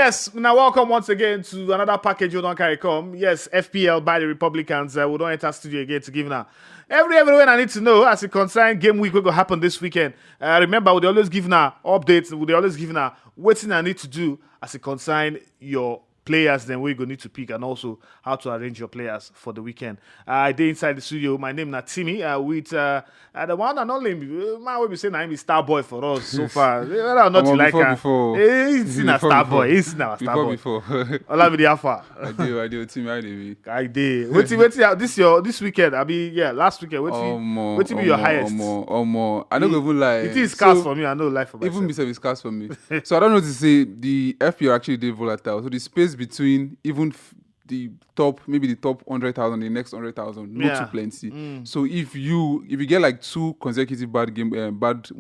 Yes, now welcome once again to another package you don't carry come. Yes, FPL by the Republicans. We don't enter studio again to give now. Everywhere I need to know as it concern game week what will happen this weekend. Remember, we always give now updates. We always give now what I need to do as it concern your players, then we're going to need to pick, and also how to arrange your players for the weekend. I did inside the studio. My name is Timmy with the one and only man will be saying I'm a star boy for us so far. Whether or not you like her, he's a star boy. He's a star boy. All the alpha. I do. Timmy, I did. Wait, this weekend. I mean, last weekend. What be your highest? I don't even lie. It is scarce for me. I know life for myself. Even myself is scarce for me. So I don't know to say the FPL actually did volatile. So the space between even the top 100,000, the next 100,000, not too plenty. So if you get like two consecutive bad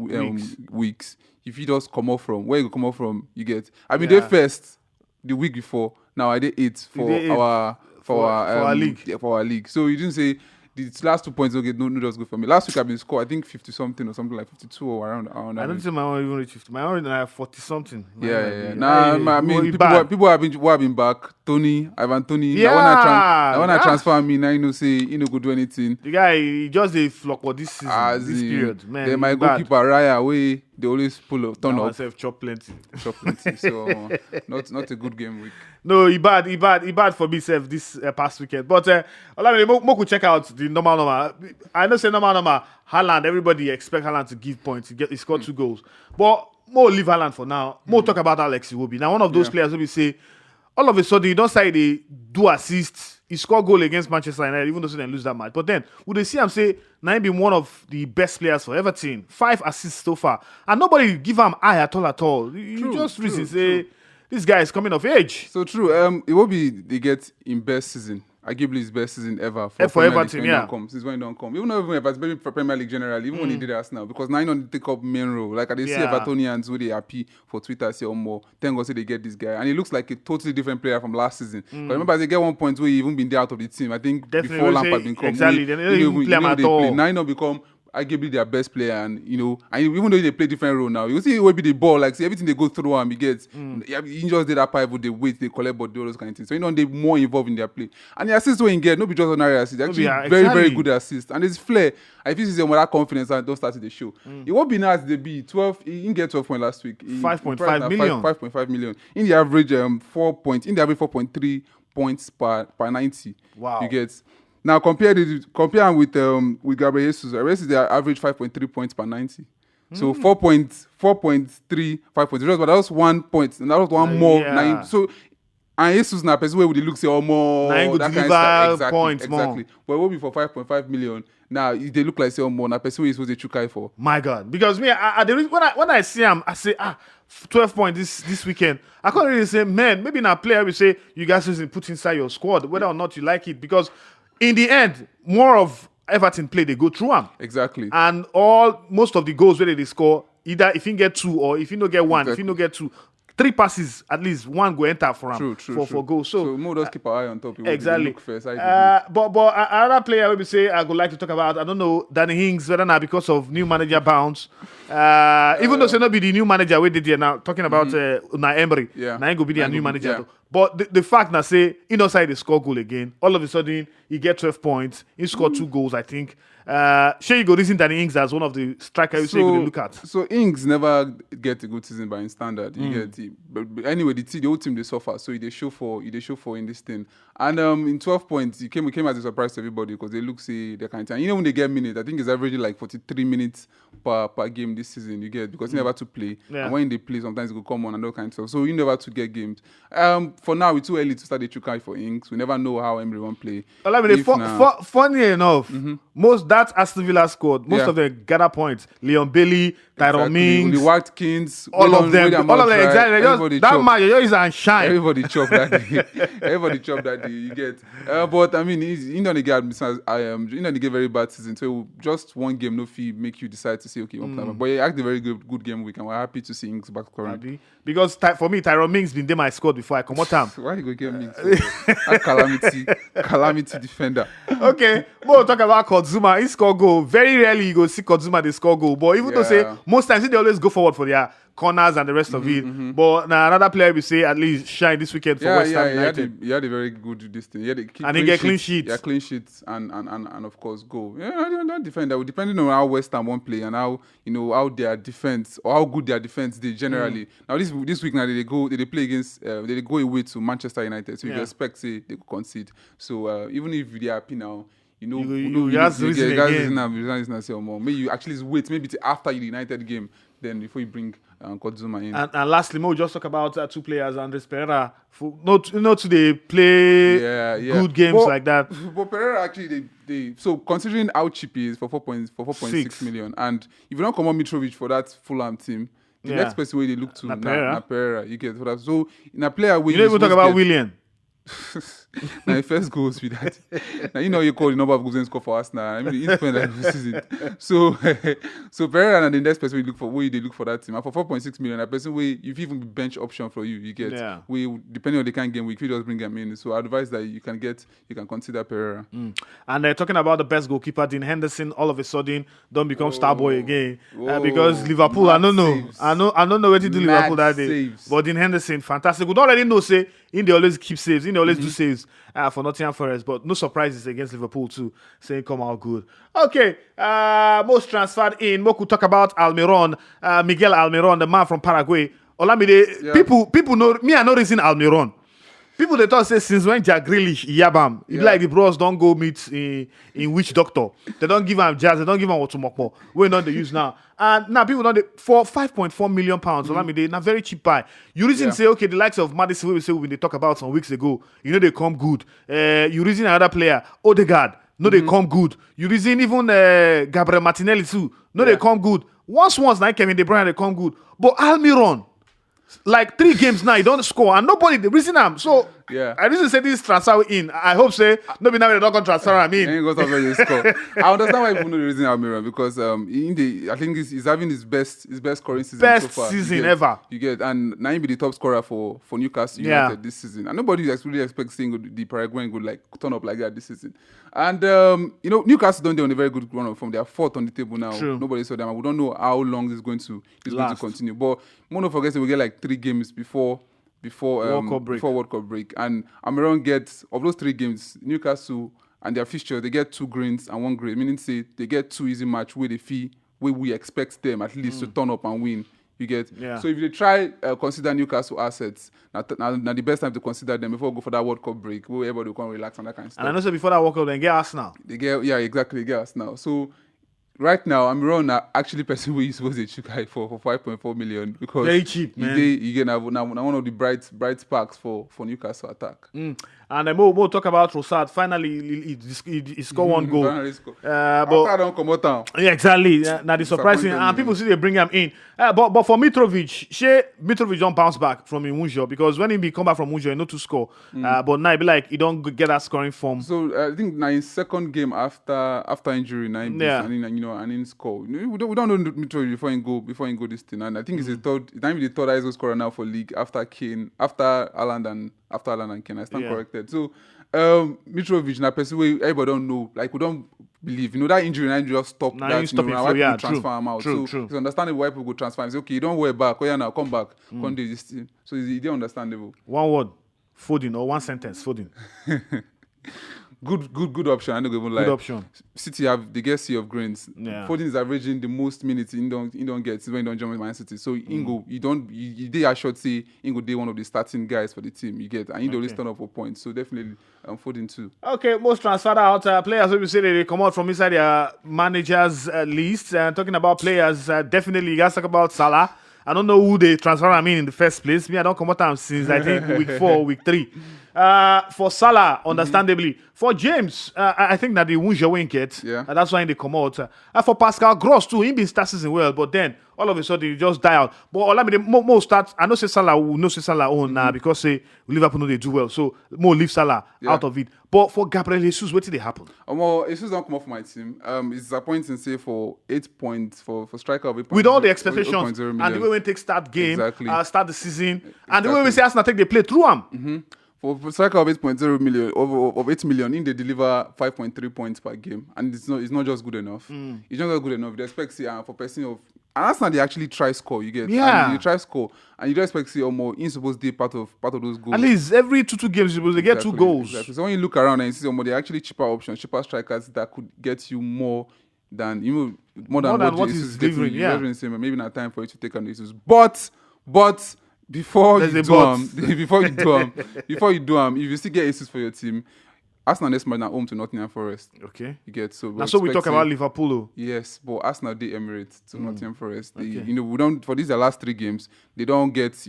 weeks, if you just come off from where you come off from, you get. I mean, they first the week before. Now I did 8 for our league. Yeah, for our league. So you didn't say the last 2 points don't get no just good for me. Last week I've been scored I think 50 something or something like 52 or around I don't think my own even reach 50. My own is 40 something. Yeah. I mean people have been back. Ivan Tony. Yeah. I wanna transfer me now. You know, say he no go do anything. The guy he just a flop for this season, this period. Man, then my goalkeeper Raya away. They always pull up, turn up. Chop plenty. So not a good game week. No, he bad for me self this past weekend. But Moku check out the normal. I know say normal. Haaland, everybody expect Haaland to give points. He scored 2 goals. But more leave Haaland for now. More talk about Alex Iwobi. Now one of those players will be say all of a sudden you don't say they do assists. He scored goal against Manchester United, even though they lose that match. But then, would they see him say, now being one of the best players for Everton, 5 assists so far, and nobody give him eye at all. You just reason say, this guy is coming of age. So true. It will be they get in best season. Arguably his best season ever for Everton, since when he don't come. Even though Everton for Premier League generally, even when he did Arsenal, because now he don't take up main role. Like I see Evertonians who they happy for Twitter say more. Thank God say they get this guy, and he looks like a totally different player from last season. But remember they get one point where he even been there out of the team. I think before Lampard been come. Exactly. They didn't play him at all. Now he not become arguably their best player, and even though they play different role now, you see it will be the ball, like see everything they go through and he gets he just did that pivot, they wait, they collect, but do all those kind of things. So they're more involved in their play. And the assist when he get, not be just ordinary assist, actually very good assist. And his flair, I feel he's with that confidence and don't start the show. It won't be nice to be 12. He didn't get 12 points last week. 5.5 million. 5.5 million. In the average 4.3 points per 90. Wow. You get. Now compare him with Gabriel Jesus. They average 5.3 points per 90. So 4.3, 5.0, but that was 1 point, and that was one more. Yeah. So and Jesus na person where would look say more that kind of stuff. Points exactly. But it will be for 5.5 million. Now they look like say more na person where is supposed to chukai for. My God, because me when I see him, I say 12 points this weekend. I can't really say, man, maybe na player will say you guys should put inside your squad, whether or not you like it, because in the end, more of Everton play, they go through them. Exactly. And most of the goals where they score, either if you get 2 or if you don't get 1, if you don't get 2, 3 passes, at least 1 go enter for him for goals. So more just keep our eye on top. Exactly. Look first, but another player we say I would like to talk about, I don't know, Danny Ings, whether or not because of new manager bounce. Even though it's not be the new manager we did here now, talking about Unai Emery. Yeah. Now he go be their new manager. Yeah. But the fact that say inside they score goal again, all of a sudden he get 12 points, he scored 2 goals, I think. Sure, you go reason Danny Ings as one of the strikers you say look at. So Ings never get a good season by his standard. But anyway, the whole team they suffer. So they show for in this thing. And in 12 points, he came as a surprise to everybody because they look say they kind of time. When they get minutes, I think it's averaging like 43 minutes per game this season. You get because he never to play. Yeah. And when they play, sometimes he will come on and all kinds of stuff. So you never to get games. For now, it's too early to start the chukai for Ings. We never know how Emery won't play. Funny enough, most that Aston Villa scored, most of them gather points. Leon Bailey, Tyrone Mings, the Watkins, all of them exactly. That man, you is and shine. Everybody chop that day. Everybody chop that day. You get. But I mean, he don't get very bad season. So just one game, no fee, make you decide to say okay. But he had a very good game week, and we're happy to see Ings back scoring. Because for me, Tyrone Mings been there my squad before I come out time. Why you go get Mings? Calamity defender. Okay, we'll talk about Kozuma. He score goal. Very rarely you go see Kozuma they score goal. But even though say most times they always go forward for their corners and the rest of it. But now another player we say at least shine this weekend for West Ham United. He had a very good this thing. He had And he get clean sheets. Yeah, clean sheets and of course goal. Yeah, I don't defend that. Depending on how West Ham won't play and how how their defense or how good their defense did generally. Now this week now they play against they go away to Manchester United. So you expect say they could concede. So even if they are happy now. You guys reason again. Maybe you actually wait maybe till after the United game, then before you bring Kodzuma in. And lastly, we'll just talk about two players, Andres Pereira. Not they play good games like that. But Pereira actually they so considering how cheap he is for 4.6 million, and if you don't come on Mitrovic for that Fulham team, the next person where they look to Pereira, you get for that. So in a player where you don't even talk about Willian. Now the first goals with that. Now you call the number of goals and score for Arsenal. I mean it's been like this season. So Pereira and the next person we look for that team. And for 4.6 million, a person where if even bench option for you get we depending on the kind of game week, we just bring them in. So I advise that you can consider Pereira. And talking about the best goalkeeper, Dean Henderson, all of a sudden don't become star boy again because Liverpool. I don't know where to do Liverpool that day. Saves. But Dean Henderson, fantastic. We don't already know say they always keep saves. They always do saves for Nottingham Forest, but no surprises against Liverpool too. Saying come out good. Okay, most transferred in. We could talk about Almiron, Miguel Almiron, the man from Paraguay. Olamide, people know me. I know reason Almiron. People they thought say since when Jack Grealish Yabam, it's like the bros don't go meet in which doctor. They don't give him jazz, they don't give him Otumokpo. We're not the use now. And now people don't for £5.4 million, Olamide, not very cheap buy. You reason say okay, the likes of Madison we say when they talk about some weeks ago, they come good. You reason another player, Odegaard, they come good. You reason even Gabriel Martinelli too, they come good. Once like Kevin De Bruyne, they come good. But Almiron, like 3 games now, he don't score, and nobody the reason I'm so. I reason say this transfer in. I hope say nobody now they don't go transfer. I mean, I understand why people know the reason Almiron because I think he's having his best scoring season best so far. Season ever. You get and now he be the top scorer for Newcastle United this season, and nobody really expects seeing the Paraguayan would like turn up like that this season. And Newcastle don't do on a very good run from their 4th on the table now. True. Nobody saw them. We don't know how long it's going to continue. But don't forget we get like 3 games before World Cup break. And Almiron gets, of those 3 games, Newcastle and their fixture, they get 2 greens and 1 grey, meaning say they get 2 easy match where they feel where we expect them at least to turn up and win. You get so if they try consider Newcastle assets, now the best time to consider them before we go for that World Cup break, where everybody can relax and that kind of stuff. And I know so before that World Cup, then get Arsenal. They get Arsenal. So right now, Almiron actually person who is supposed to cheap guy for 5.4 million because very cheap, man. You get now one of the bright sparks for Newcastle attack. And then we'll talk about Trossard. Finally, he scored 1 goal. But I don't come out town. Yeah, exactly. Now the surprising, and people see they bring him in. But for Mitrovic, Mitrovic don't bounce back from Munjo because when he come back from Munjo, he not to score. But now he be like he don't get that scoring form. So I think now in 2nd game after injury, now and in score. We don't know Mitrovic before he go this thing. And I think it's the third ISO scorer now for league after Kane, after Haaland and Kane. I stand corrected. So Mitrovic na person where everybody don't know, like we don't believe. That injury just stop that. Why people transfer him out. So it's understandable why people go transfer him. Say, okay, you don't worry back. Now come back. Come do this team. So it's understandable. 1 word, Foden, or 1 sentence, Foden. Good option. I don't even lie. Good option. City they get sea of greens. Foden is averaging the most minutes he don't get when he don't join Man City. So Ingo, I should say Ingo they one of the starting guys for the team. You get and he always turn up for points. So definitely Foden too. Okay, most transferred out players. We say they come out from inside their managers list. Talking about players, definitely you guys talk about Salah. I don't know who they transfer in the first place. Me, I don't come out since I think week 4, week 3. For Salah, understandably. For James, I think that the Wunja win get. That's why they come out. For Pascal Gross too, he been start season well, but then all of a sudden he just die out. But Olamide, more start. I know say Salah will no say Salah own now because say Liverpool know they do well, so more leave Salah out of it. But for Gabriel Jesus, what did they happen? Well, Jesus don't come off my team. It's disappointing say for 8 points for striker of 8 points. With all the expectations and the way we take start game, start the season, and the way we say Arsenal take they play through them. For striker of 8.0 million, of 8 million, they deliver 5.3 points per game, and it's not just good enough. It's not just good enough. They expect for person of And that's not they actually try score. You get, Yeah. and you try score, and you don't expect to see more in supposed to be part of those goals. At least every 2 games, you're supposed to get 2 goals. Exactly. So when you look around and you see more, they're actually cheaper options, cheaper strikers that could get you more than more than what he's is getting delivering. you. Yeah. Maybe not time for you to take on this. But before you do if you still get aces for your team, Arsenal next match at home to Nottingham Forest. Okay. You get so. Now, so we talk about Liverpool. Though. Yes, but Arsenal they Emirates to Nottingham Forest. They, we don't for these the last 3 games. They don't get.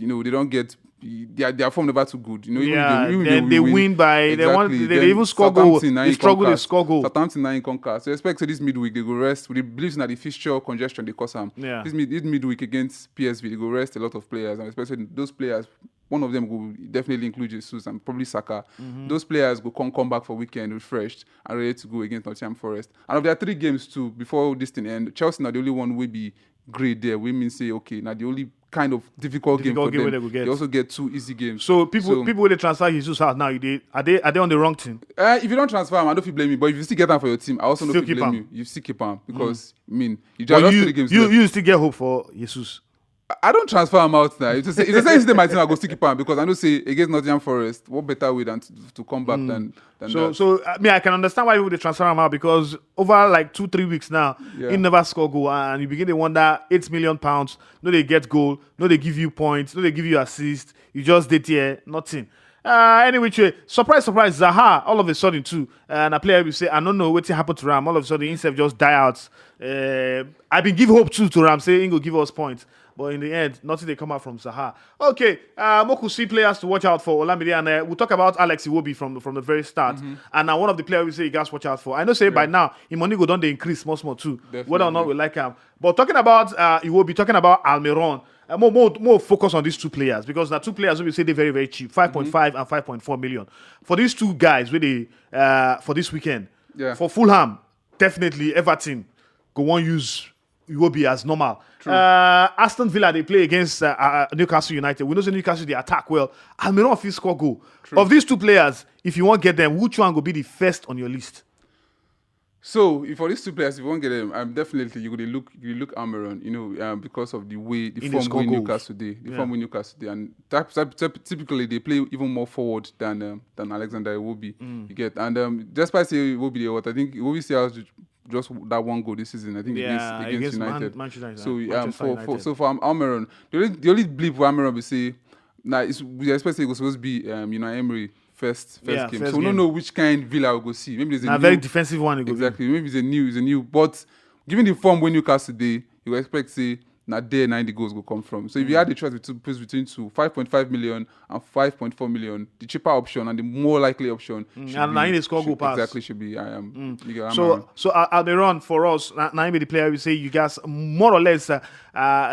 Their form never too good. Even they win by exactly. They even score goal. They struggle. They score goal. Southampton 9 conquer. So expect this midweek they go rest. With the beliefs that the fixture congestion they cause them. Yeah. This midweek against PSV they go rest a lot of players, and especially those players. One of them will definitely include Jesus and probably Saka. Those players will come back for weekend refreshed and ready to go against Nottingham Forest. And of their 3 games too, before this thing end, Chelsea now the only one will be great there. We mean say okay, now the only kind of difficult game for them. They also get 2 easy games. So people when they transfer Jesus out now, are they on the wrong team? If you don't transfer him, I don't feel blame you. But if you still get him for your team, I also don't feel blame him. you. You still keep him because you just 3 games. You still get hope for Jesus. I don't transfer him out now. If you say my team, I go still keep him because I know say against Nottingham Forest, what better way than to come back than that. So I can understand why people they transfer him out because over like 2-3 weeks now, he never score goal and you begin to wonder £8 million. No, they get goal. No, they give you points. No, they give you assist. You just did here nothing. Anyway, surprise, Zaha, all of a sudden too. And a player will say, I don't know what happened to Ram. All of a sudden, himself just die out. I've been give hope to Ram, saying he will give us points. But in the end, nothing they come out from Zaha. Okay, Moku see players to watch out for Olamide, and we'll talk about Alex Iwobi from the very start. And now one of the players we say you guys watch out for. I know say by now, his money go down, they increase more too. Definitely. Whether or not we like him. But talking about Iwobi, talking about Almiron, more focus on these 2 players because the 2 players we say they're very, very cheap, 5.5 and 5.4 million. For these 2 guys, really, for this weekend, for Fulham, definitely Everton go on use Iwobi as normal. Aston Villa, they play against Newcastle United. We know the Newcastle, they attack well. Almiron fit score goal. True. Of these 2 players, if you want to get them, which one will be the first on your list? So, for these 2 players, if you want to get them, definitely you look Almiron, because of the form with Newcastle today. Form with Newcastle today. And typically, they play even more forward than Alexander Iwobi. You get. And despite saying Iwobi, I think Iwobi still has just that 1 goal this season, I think, against United. Manchester United. So for Almiron, the only blip for Almiron we say now we expect it was supposed to be Emery first game. So we don't know which kind Villa will go see. Maybe there's a very defensive one. Exactly. Maybe it's a new. But given the form when Newcastle today, you expect say now there 90 goals will come from. So if you had the choice between 5.5 million and 5.4 million, the cheaper option and the more likely option and now he score goal pass. Exactly should be So Almiron for us, now the player we say you guys more or less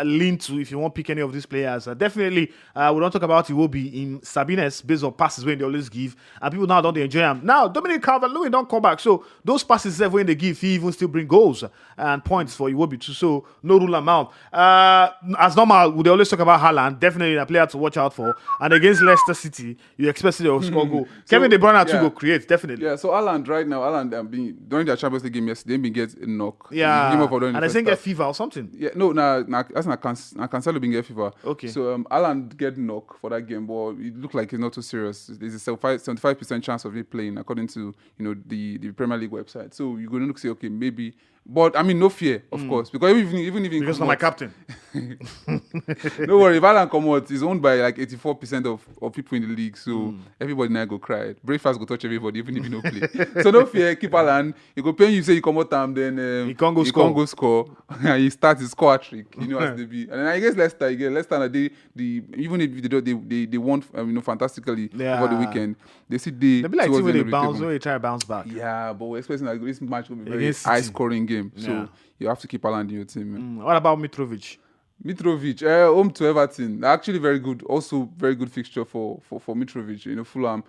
lean to if you want to pick any of these players. Definitely we don't talk about Iwobi in Sabines based on passes when they always give and people now don't enjoy them. Now Dominic Calvert-Lewin don't come back. So those passes when they give, he even still bring goals and points for Iwobi too. So no rule them out. As normal, we always talk about Haaland, definitely a player to watch out for. And against Leicester City, you expect to score goal. Kevin De Bruyne to go create, definitely. Yeah, so Haaland right now, during their Champions League game yesterday, they get a knock. Yeah, and I think get fever or something. Yeah, no, that's not Cancelo being get fever. Okay. So Haaland get knock for that game, but it looked like it's not too serious. There's a 75% chance of it playing according to the Premier League website. So you're going to say, okay, maybe. But I mean, no fear, of course, because even if because I'm my captain. No worry, if Haaland come out, he's owned by like 84% of people in the league, so everybody now go cry. Breakfast go touch everybody, even if you no play. So no fear, keep Haaland. He go pay you say you come out time, then he can't go score, and he starts his score trick. As they be. And then I guess Leicester even if they won fantastically over the weekend, they see they be like when they try to bounce back. Yeah, but we're expecting that this match will be very high scoring game. So you have to keep Haaland in your team, man. What about Mitrovic? Mitrovic, home to Everton. Actually, very good. Also, very good fixture for Mitrovic. You know, Fulham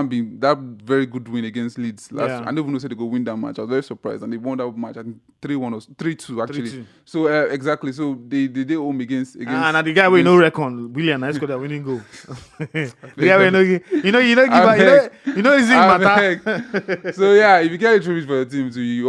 being that very good win against Leeds. Yeah. I don't even know say they go win that match. I was very surprised, and they won that match. I think 3-1 or 3-2 actually. 3-2. So exactly. So they home against. And the guy we no reckon, William, I scored that winning goal. The guy we no, it's in matter. So yeah, if you get Mitrovic for your team, so you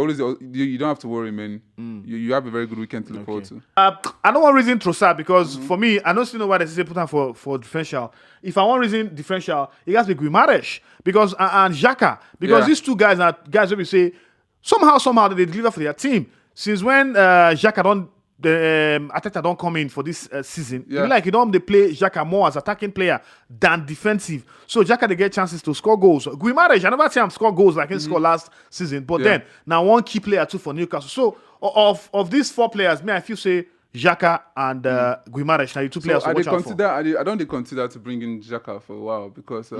don't have to worry, man. You have a very good weekend to look forward to. I don't want reason Trossard because for me, I don't still know why they say put him for differential. If I want reason differential, it has to be Guimaraes because and Xhaka because these two guys are guys where we say somehow they deliver for their team. Since when Xhaka don't Ateta don't come in for this season, you don't they play Xhaka more as attacking player than defensive. So Xhaka they get chances to score goals. Guimaraes, I never see him score goals like he scored last season, but then now one key player too for Newcastle. So of these four players, I feel say Xhaka and Guimaraes now you two players to watch out for. I don't consider to bring in Xhaka for a while because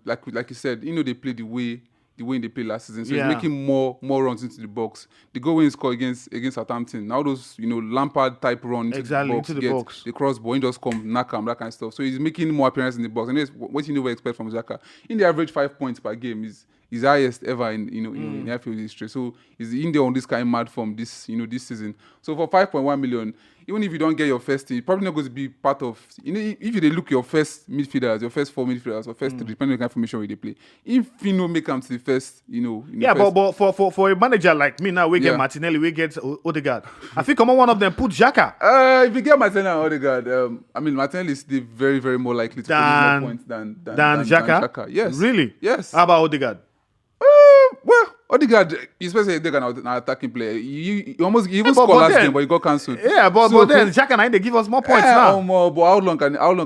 like you said, they play the way they played last season. So he's making more runs into the box. The goal when he scored against Southampton. Now those Lampard type runs into the box. The cross ball, he just come knock him, that kind of stuff. So he's making more appearances in the box. And what you never expect from Xhaka. In the average 5 points per game is his highest ever in FPL history. So he's in there on this kind of mad form this season. So for 5.1 million, even if you don't get your first team, you're probably not going to be part of. If you look your first midfielders, your first 4 midfielders, or first 3, depending on the kind of formation where they play. If you make them to the first, but for a manager like me now, we get Martinelli, we get Odegaard. I think one of them put Xhaka. If you get Martinelli and Odegaard, Martinelli is still very, very more likely to produce more points than Xhaka. Yes, really. Yes. How about Odegaard? Well, Odegaard, especially they're an attacking player. He even scored last game, but he got cancelled. Yeah, but then Xhaka and I, they give us more points now. But how long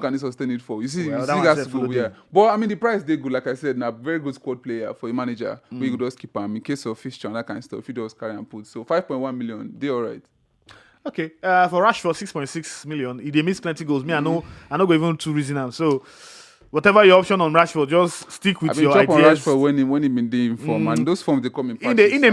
can he sustain it for? You see, has to go. Yeah, but the price they good. Like I said, now very good squad player for a manager. We could just keep him in case of fixture and that kind of stuff. If he does carry and put, so 5.1 million, they're all right. Okay, for Rashford 6.6 million. He they miss plenty goals. Me, I know go even two reason. So. Whatever your option on Rashford, just stick with your ideas. On Rashford when he been in form, and those forms they come in patches. In the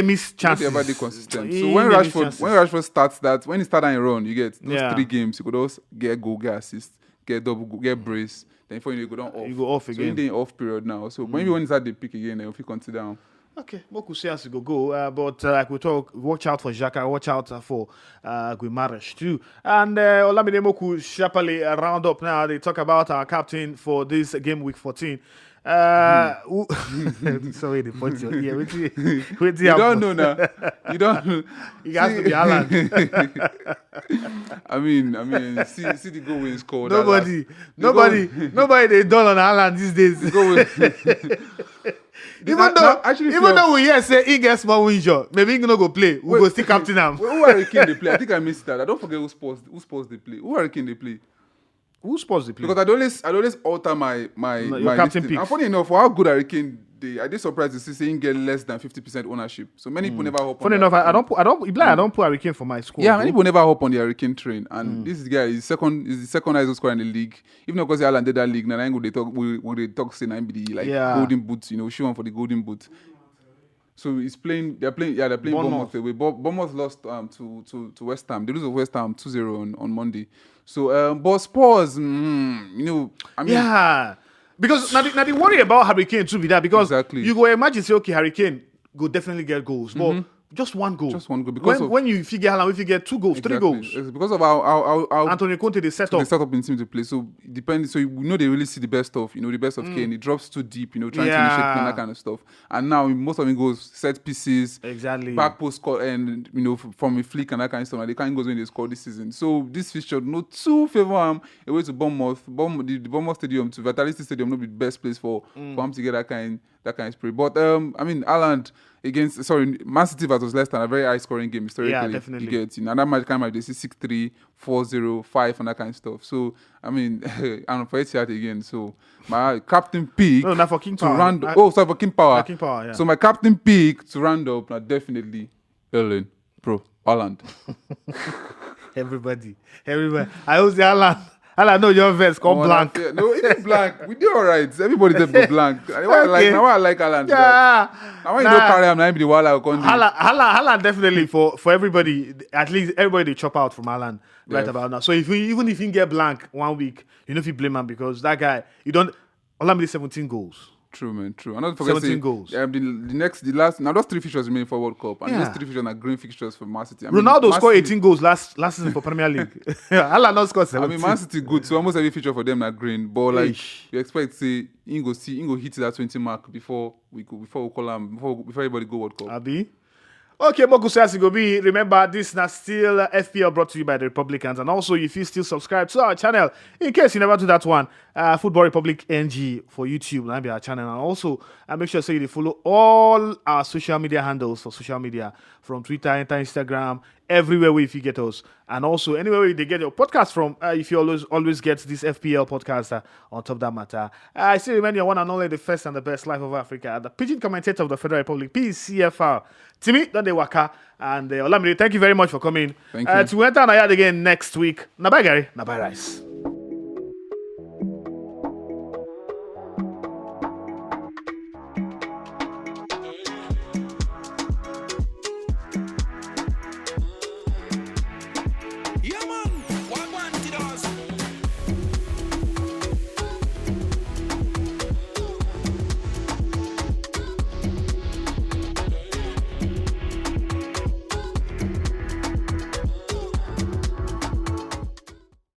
miss chances. Never they consistent. So when Rashford starts that, when he starts and run, you get those 3 games. You could also get goal, get assist, get double, get brace. Then before you go off. You go off again. So you're in off period now. So maybe when it's at the peak again, then if you consider down. Okay, Moku say has to go. But like we talk, watch out for Xhaka, watch out for Guimaraes too. And Olamide Moku sharply round up now. They talk about our captain for this game week 14. Sorry, the point your ear. Wait, you don't know now. You don't know. It has to be Haaland. I mean, see the goal when he scored. Nobody they done on Haaland these days. Even though we hear say he gets small injury, maybe he no go play. We go still captain him. Who are they play? I think I missed that. I don't forget who sports they play. Who are they play? Who sports they play? Because I always alter my captain picks. And funny enough, for how good Hurricane I did surprised to see him get less than 50% ownership. So many people never hop on. Funny enough, I don't put Hurricane for my squad. Yeah, many people never hop on the Hurricane train. And this guy is the second highest scorer in the league. Even though because Alan did that league, now they talk say now be the golden boot, shoe on for the golden boot. So they're playing Bournemouth away. Bournemouth lost to West Ham. They lose to West Ham 2-0 on Monday. So but Spurs, because now the worry about Hurricane too be that because exactly. You go imagine say okay Hurricane go definitely get goals, but just one goal. Because when you figure Haaland, if you get 2 goals, exactly. 3 goals. It's because of how Antonio Conte they set up in team to play. So it depends. So we know they really see the best of Kane. He drops too deep, trying to initiate play, that kind of stuff. And now most of it goes set pieces, exactly, back post score, and from a flick and that kind of stuff. And they can't go when they score this season. So this fixture no too favor him away to Bournemouth. The Bournemouth Stadium to Vitality Stadium, not the best place for him to get that kind of spray. But Haaland against Man City versus Leicester, a very high scoring game historically. Yeah, definitely. You get and that match they see 6-3, 4-0, 5 and that kind of stuff. So and for Etihad again. So my captain pick for King Power. For King Power. King Power, yeah. So my captain pick to round up now definitely Haaland. Everybody. I always say Haaland. I know your vest come blank. No, even blank. We do all right. Everybody just go blank. Now I like Alan. Now when you don't carry him, now be the wall I will Haaland definitely for everybody. At least everybody they chop out from Haaland right about now. So even if you get blank 1 week, you know if you blame him because that guy you don't. Olamide 17 goals. True, man. True. I'm not forgetting 17 goals. The last. Now those 3 fixtures remaining for World Cup, and those 3 fixtures are green fixtures for Man City. Ronaldo scored 18 goals last season for Premier League. Haaland not scored 17. Man City good, so almost every fixture for them are green. But like you expect, say, he go hit that 20 mark before we call him before everybody go World Cup. Abi. Okay, Mokusasi Gobi. Remember, this is still FPL brought to you by the Republicans. And also, if you still subscribe to our channel, in case you never do that one, Football Republic NG for YouTube, that'll be our channel. And also, make sure you follow all our social media handles for social media, from Twitter, Instagram, everywhere where if you get us. And also, anywhere where they get your podcast from, if you always get this FPL podcast on top of that matter. I still remind you, one and only the first and the best life of Africa, the pigeon commentator of the Federal Republic, PCFR. Timmy, don't they waka? And Olamide, thank you very much for coming. Thank you. To enter on yard again next week. Bye, Gary. Bye, Rice.